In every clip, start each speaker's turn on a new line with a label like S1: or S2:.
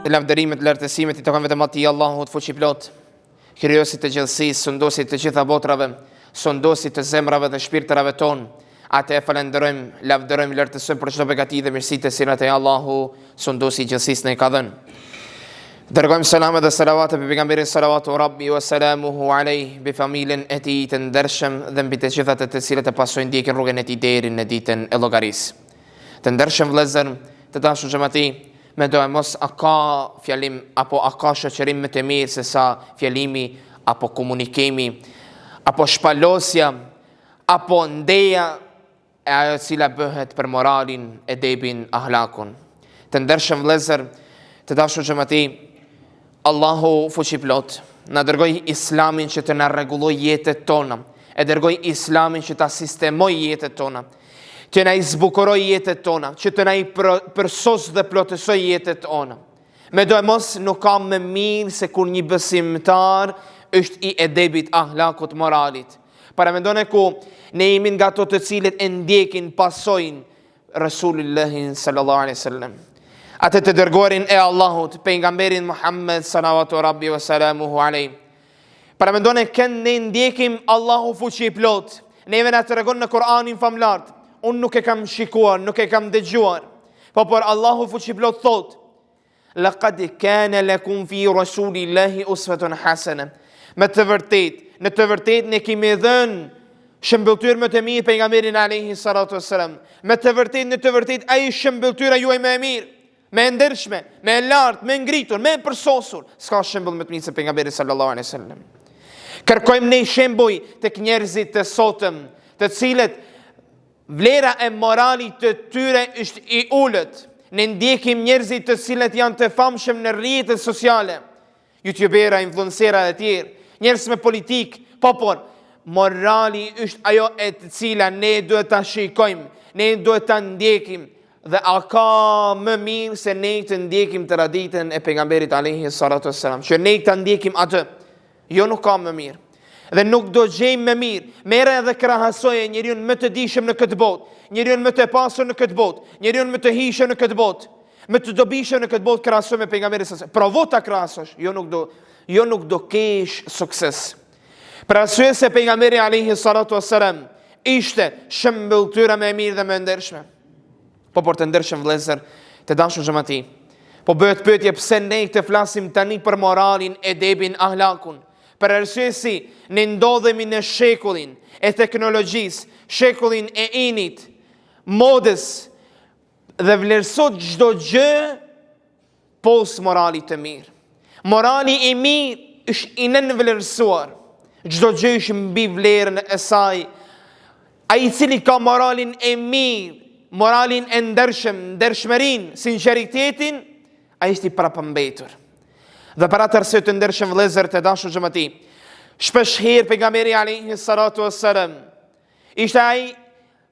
S1: lavdërimet, lartësimet i takojnë vetëm atij Allahut fuqiplot, krijuesit të gjithësisë, sunduesit të gjitha botrave, sunduesit të zemrave dhe shpirtërave tonë. Atë e falenderojmë, lavdërojmë, lartësojmë për çdo begati dhe mirësitë e sinat e Allahu, sunduesi i gjithësisë ne ka dhënë. Dërgojmë selam dhe salavat për pejgamberin salawatu rabbi wa salamuhu alayhi, bi familjen e tij të ndershëm dhe mbi të gjithat të cilët e pasojnë ndjekin rrugën e tij deri në ditën e llogarisë. Të ndershëm vëllezër, të dashur xhamati, mendoj mos a ka fjalim apo a ka shoqërim më të mirë se sa fjalimi apo komunikimi apo shpalosja apo ndeja e ajo cila bëhet për moralin, edebin, ahlakun. Të ndershëm vëllezër, të dashur xhamati, Allahu fuqiplot na dërgoi Islamin që të na rregullojë jetët tona, e dërgoi Islamin që ta sistemojë jetët tona, që na i zbukuroj jetët tona, që të na i përsos dhe plotësoj jetët tona. Mos nuk ka më mirë se kur një besimtar është i edebit, ahlakut, moralit. Para mendone ku ne jemi nga ato të cilët e ndjekin, pasojnë Rasulullahin sallallahu alaihi wasallam, atë të dërguarin e Allahut, pejgamberin Muhammed sallallahu rabbi wa salamuhu alaihi. Para mendone kënd ne ndjekim Allahu fuqiplot. Neve na tregon në Kur'anin famlart. Unë nuk e kam shikuar, nuk e kam dëgjuar, por Allahu fuqiplot thot: "Laqad kana lakum fi rasulillahi uswatun hasana." Me të vërtetë ne kemi dhënë shëmbëltyr më të mirë pejgamberin alayhi salatu wassalam. Me të vërtetë ai shëmbëltyra juaj më e mirë, më e ndershme, më e lartë, më e ngritur, më e përsosur. S'ka shembull më të mirë se pejgamberi sallallahu alaihi wasallam. Kërkojmë ne shembuj tek njerëzit të sotëm, të cilët vlera e moralit të tyre është i ulët. Ne ndjekim njerëzit të cilët janë të famshëm në rrjetet sociale, youtubera, influencera dhe tjerë, njerëz me politik, por morali është ajo e të cila ne duhet ta shikojmë, ne duhet ta ndjekim. Dhe a ka më mirë se ne të ndjekim traditën e pejgamberit alayhi salatu wassalam, që ne ta ndjekim atë? Jo, nuk ka më mirë. Dhe nuk do gjejmë më mirë. Merre edhe krahasoje njeriu më të dijshëm në këtë botë, njeriu më të pasur në këtë botë, njeriu më të hijshëm në këtë botë, më të dobishëm në këtë botë, krahasoj me pejgamberin sallallahu alaihi wasallam. Provo ta krahasosh, jo nuk do kesh sukses. Për arsye se pejgamberi alayhi salatu wassalam ishte shëmbëltyra më e mirë dhe më e ndershme. Por të ndershëm vëllezër, të dashur xhamati, bëhet pyetje pse ne të flasim tani për moralin, edebin, ahlakun. Për arsye se ne ndodhemi në shekullin e teknologjisë, shekullin e init, modës, dhe vlerësot çdo gjë pos moralit të mirë. Morali i mirë është i nënvlerësuar. Çdo gjë është mbi vlerën e saj. Ai i cili ka moralin e mirë, moralin e ndershëm, ndershmërinë, sinqeritetin, ai është i parapambetur. Dhe për atë arsye të ndershëm vëllezër, të dashur xhamati, shpesh herë pejgamberi alayhi salatu wassalam ishte ai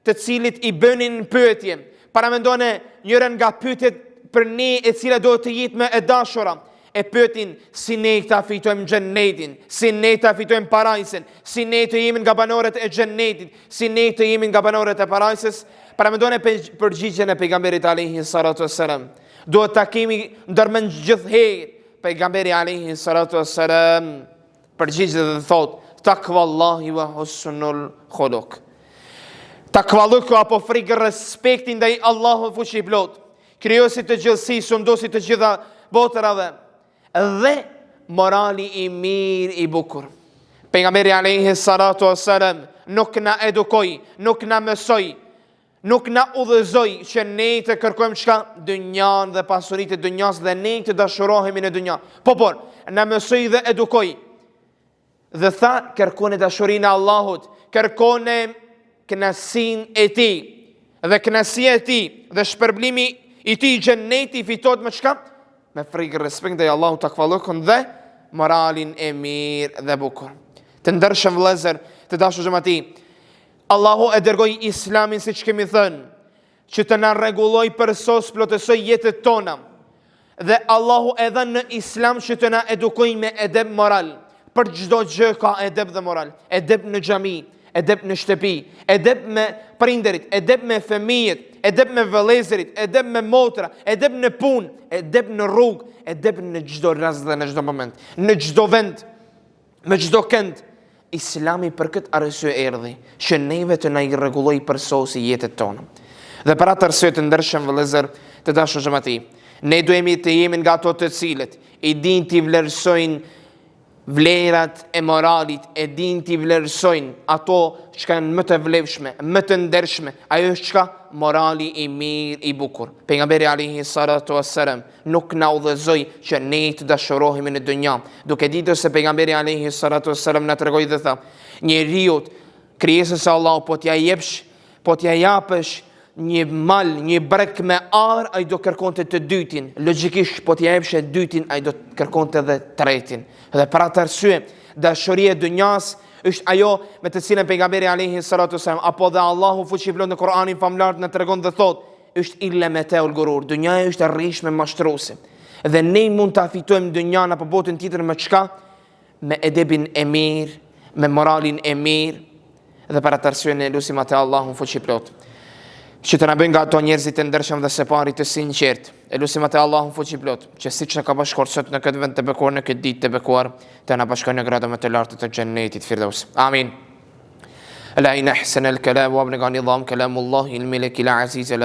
S1: të cilit i bënin pyetje. Para mendone njërin nga pyetjet për ne e cila do të jetë më e dashura, e pyetin si ne ta fitojmë xhennetin, si ne ta fitojmë parajsin, si ne të jemi nga banorët e xhennetit, si ne të jemi nga banorët e parajsës. Para mendone përgjigjen e pejgamberit alayhi salatu wassalam. Duhet ta kemi ndërmend gjithherë. Pejgamberi alayhi salatu wassalam përgjigjet dhe thot: "Takwallahi wa husnul khuluq." Takvalluku apo frikë respekti ndaj Allahut fuqiplot, krijuesit të gjithësisë, sunduesit të gjitha botrave, dhe morali i mirë i bukur. Pejgamberi alayhi salatu wassalam nuk na edukoi, nuk na mësoi, nuk na udhëzoi që ne të kërkojmë çka? Dynjan dhe pasuritë e dynjas dhe ne të dashurohemi në dynja. Por na mësoi dhe edukoi. Dhe tha, kërkoni dashurinë e Allahut, kërkoni kënaqësinë e tij. Dhe kënaqësia e tij dhe shpërblimi i tij xhenneti fitohet me çka? Me frikë respekt ndaj Allahut, takvallukun dhe moralin e mirë dhe bukur. Të ndershëm vëllezër, të dashur xhamati, Allahu e dërgoi Islamin, siç kemi thënë, që të na rregulloj përsos plotësoj jetët tona. Dhe Allahu e dha në Islam që të na edukojë me edeb moral. Për çdo gjë ka edeb dhe moral. Edeb në xhami, edeb në shtëpi, edeb me prindërit, edeb me fëmijët, edep me vëllezërit, edep me motra, edep në punë, edep në rrugë, edep në çdo rast dhe në çdo moment, në çdo vend, me çdo kënd. Islami për këtë arsye erdhi, që neve të na i rregulloj përsosë jetën tonë. Dhe për atë arsye të ndershëm vëllezër, të dashur xhamati, ne duhemi të jemi nga ato të cilët i din t'i vlerësojnë vlerat e moralit, e din t'i vlerësojnë ato që kanë më të vlefshme, më të ndershme, ajo është çka morali i mirë i bukur. Pejgamberi alayhi salatu wassalam nuk na udhëzoi që ne të dashurohemi në dunja, duke ditur se pejgamberi alayhi salatu wassalam na tregoi dhe tha, njeriu krijesës së Allahut po t'ja jepsh, po t'ja japësh një mal, një brek me ar, ai do kërkonte të dytin. Logjikisht po t'ja jepsh e dytin, ai do kërkonte edhe tretin. Dhe për atë arsye, dashuria e dunjas është ajo me të cilën pejgamberi alayhi salatu wasallam apo dhe Allahu fuqiplot në Kur'anin famlar na tregon dhe thot, është illa mataul gurur. Dunjaja është arritshme mashtruese. Dhe ne mund ta fitojmë dunjan apo botën tjetër me çka? Me edebin e mirë, me moralin e mirë. Dhe për atë arsye ne lutim atë Allahun fuqiplot që të na bëjë nga ato njerëzit të ndershëm dhe së pari të sinqert. E lutim atë Allahun fuqiplot që siç na ka bashkuar sot në këtë vend të bekuar, në këtë ditë të bekuar, të na bashkojë në gradë më të lartë të xhennetit Firdaus. Amin. La in ahsana al-kalam wa ablaga nizam kalamullah al-malik al-aziz al